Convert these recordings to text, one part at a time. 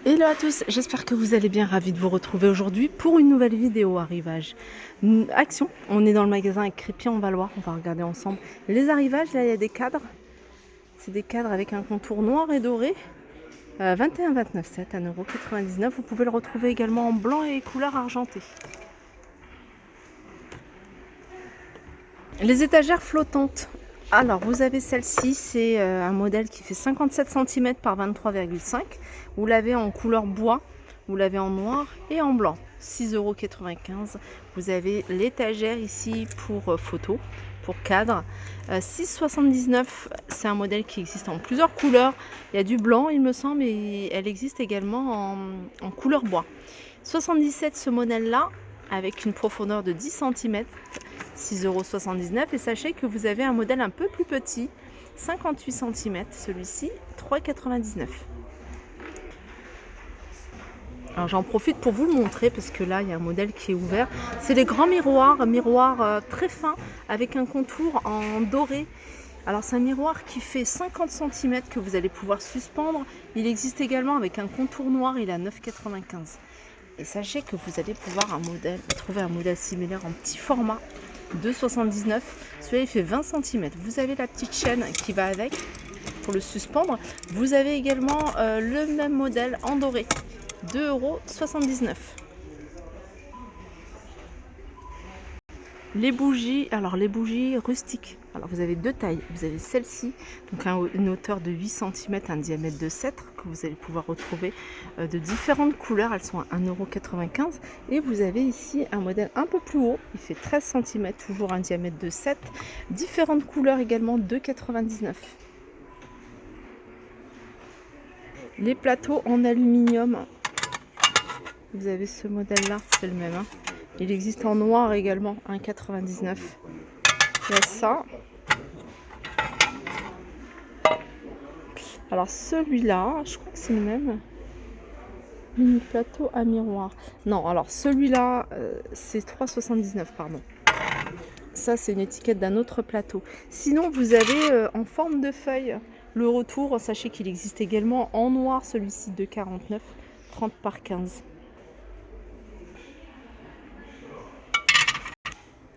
Hello à tous, j'espère que vous allez bien, ravi de vous retrouver aujourd'hui pour une nouvelle vidéo arrivage. Action, on est dans le magasin avec Crépy en Valois, on va regarder ensemble les arrivages. Là il y a des cadres, c'est des cadres avec un contour noir et doré, 21,29,7 à 1,99 €. Vous pouvez le retrouver également en blanc et couleur argentée. Les étagères flottantes. Alors, vous avez celle-ci, c'est un modèle qui fait 57 cm par 23,5. Vous l'avez en couleur bois, vous l'avez en noir et en blanc. 6,95 €. Vous avez l'étagère ici pour photo, pour cadre. 6,79 €. C'est un modèle qui existe en plusieurs couleurs. Il y a du blanc, il me semble, et elle existe également en couleur bois. 77 ce modèle-là, avec une profondeur de 10 cm. 6,79 € et sachez que vous avez un modèle un peu plus petit, 58 cm, celui-ci 3,99 €. Alors j'en profite pour vous le montrer parce que là il y a un modèle qui est ouvert. C'est les grands miroirs très fins avec un contour en doré. Alors c'est un miroir qui fait 50 cm que vous allez pouvoir suspendre. Il existe également avec un contour noir, il est à 9,95 €. Et sachez que vous allez pouvoir trouver un modèle similaire en petit format, 2,79 €. Celui-là il fait 20 cm. Vous avez la petite chaîne qui va avec pour le suspendre. Vous avez également le même modèle en doré, 2,79 €. Les bougies, alors les bougies rustiques. Alors vous avez deux tailles. Vous avez celle-ci, donc une hauteur de 8 cm, un diamètre de 7 que vous allez pouvoir retrouver de différentes couleurs. Elles sont à 1,95 €. Et vous avez ici un modèle un peu plus haut. Il fait 13 cm, toujours un diamètre de 7. Différentes couleurs également, 2,99 €. Les plateaux en aluminium. Vous avez ce modèle-là, c'est le même. Hein. Il existe en noir également, 1,99 €. Il y a ça. Alors celui-là, je crois que c'est le même. Mini plateau à miroir. Non, alors celui-là, c'est 3,79 €, pardon. Ça, c'est une étiquette d'un autre plateau. Sinon, vous avez en forme de feuille le retour. Sachez qu'il existe également en noir, celui-ci de 49, 30 par 15.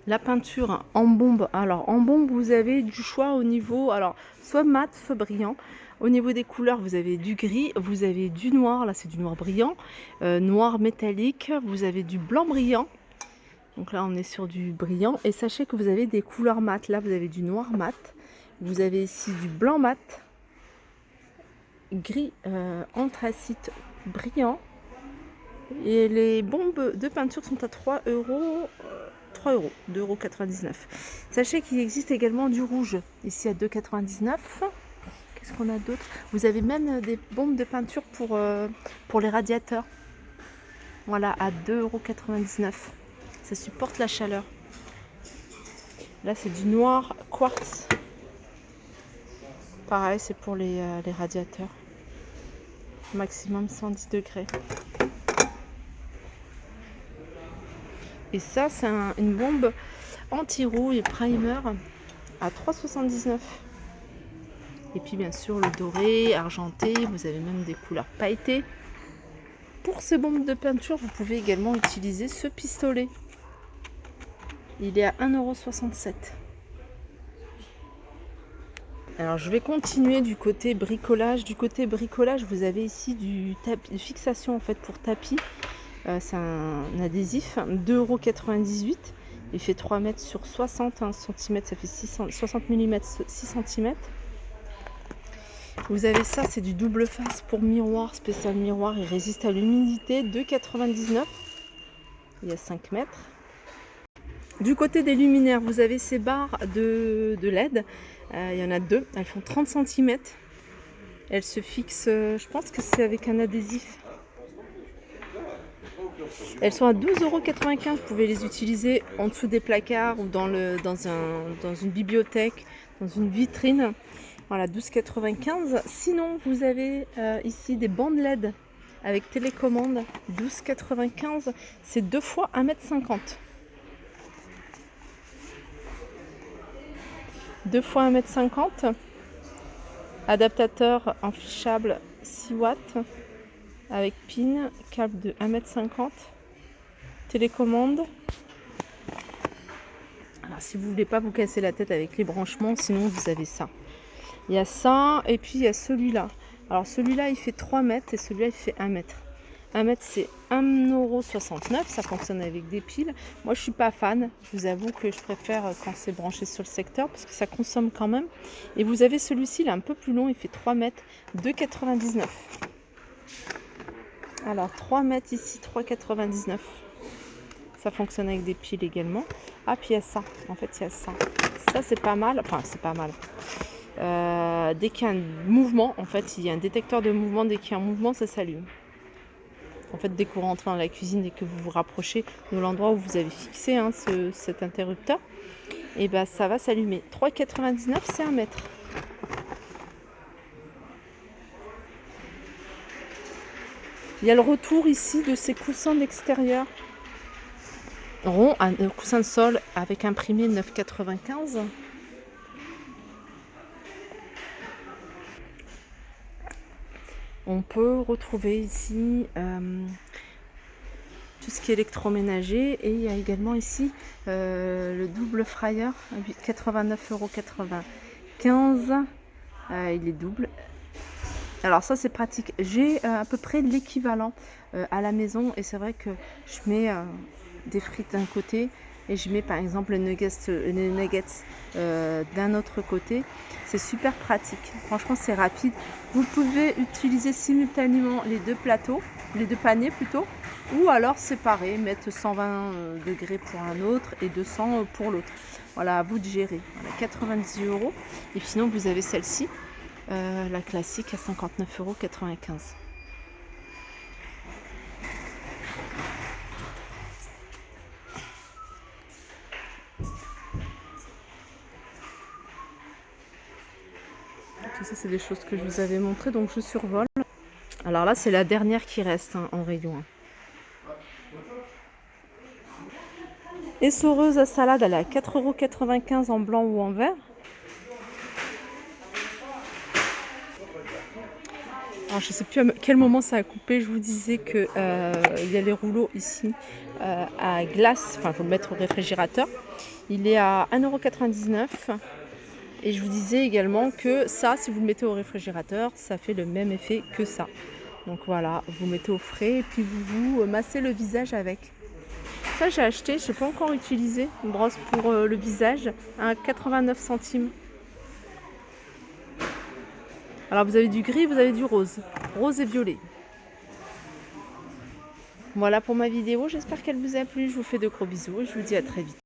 La peinture en bombe. Alors en bombe, vous avez du choix au niveau, alors soit mat, soit brillant. Au niveau des couleurs, vous avez du gris, vous avez du noir, là c'est du noir brillant, noir métallique, vous avez du blanc brillant. Donc là on est sur du brillant. Et sachez que vous avez des couleurs mat. Là vous avez du noir mat, vous avez ici du blanc mat, gris anthracite brillant. Et les bombes de peinture sont à 3 €. 2,99 €. Sachez qu'il existe également du rouge, ici à 2,99 €. Qu'est-ce qu'on a d'autre? Vous avez même des bombes de peinture pour les radiateurs. Voilà, à 2,99 €. Ça supporte la chaleur. Là, c'est du noir quartz. Pareil, c'est pour les radiateurs. Maximum 110 degrés. Et ça, c'est une bombe anti-rouille primer à 3,79 €. Et puis bien sûr le doré, argenté, vous avez même des couleurs pailletées. Pour ces bombes de peinture, vous pouvez également utiliser ce pistolet. Il est à 1,67 €. Alors je vais continuer du côté bricolage. Du côté bricolage, vous avez ici du fixation en fait pour tapis. C'est un adhésif, 2,98 €. Il fait 3 mètres sur 60 cm, ça fait 60 mm, 6 cm. Vous avez ça, c'est du double face pour miroir, spécial miroir, il résiste à l'humidité, 2,99 €. Il y a 5 mètres. Du côté des luminaires, vous avez ces barres de LED. Il y en a deux, elles font 30 cm. Elles se fixent, je pense que c'est avec un adhésif. Elles sont à 12,95 €. Vous pouvez les utiliser en dessous des placards ou dans une bibliothèque, dans une vitrine. Voilà, 12,95 €. Sinon, vous avez ici des bandes LED avec télécommande, 12,95 €. C'est 2 fois 1,50 m. 2 fois 1,50 m. Adaptateur infléchable 6 watts. avec pin, câble de 1,50 m, télécommande. Alors si vous voulez pas vous casser la tête avec les branchements, sinon vous avez ça. Il y a ça et puis il y a celui-là. Alors celui-là il fait 3 mètres et celui-là il fait 1 mètre. 1 mètre c'est 1,69 €, ça fonctionne avec des piles. Moi je suis pas fan, je vous avoue que je préfère quand c'est branché sur le secteur parce que ça consomme quand même. Et vous avez celui-ci, il est un peu plus long, il fait 3 mètres, 2,99 €. Alors 3 mètres ici, 3,99 €. Ça fonctionne avec des piles également. Ah puis il y a ça, en fait il y a ça. Ça c'est pas mal, enfin c'est pas mal. Dès qu'il y a un mouvement, en fait il y a un détecteur de mouvement, dès qu'il y a un mouvement ça s'allume. En fait, dès que vous rentrez dans la cuisine et que vous vous rapprochez de l'endroit où vous avez fixé cet interrupteur, et ben ça va s'allumer. 3,99 €, c'est 1 mètre. Il y a le retour ici de ces coussins d'extérieur rond, un coussin de sol avec imprimé 9,95 €. On peut retrouver ici tout ce qui est électroménager et il y a également ici le double fryer, 89,95 €. Il est double. Alors ça c'est pratique. J'ai à peu près l'équivalent à la maison et c'est vrai que je mets des frites d'un côté et je mets par exemple les nuggets d'un autre côté. C'est super pratique. Franchement c'est rapide. Vous pouvez utiliser simultanément les deux plateaux, les deux paniers plutôt, ou alors séparer, mettre 120 degrés pour un autre et 200 pour l'autre. Voilà, à vous de gérer. Voilà, 90 €. Et puis sinon vous avez celle-ci. La classique à 59,95 €. Tout ça, c'est des choses que je vous avais montrées, donc je survole. Alors là, c'est la dernière qui reste en rayon. Essoreuse à salade, elle est à 4,95 € en blanc ou en vert. Alors, je ne sais plus à quel moment ça a coupé. Je vous disais qu'il y a les rouleaux ici à glace. Enfin, il faut le mettre au réfrigérateur. Il est à 1,99 €. Et je vous disais également que ça, si vous le mettez au réfrigérateur, ça fait le même effet que ça. Donc voilà, vous mettez au frais et puis vous massez le visage avec. Ça, j'ai acheté, je n'ai pas encore utilisé. Une brosse pour le visage à 89 centimes. Alors vous avez du gris, vous avez du rose. Rose et violet. Voilà pour ma vidéo, j'espère qu'elle vous a plu. Je vous fais de gros bisous et je vous dis à très vite.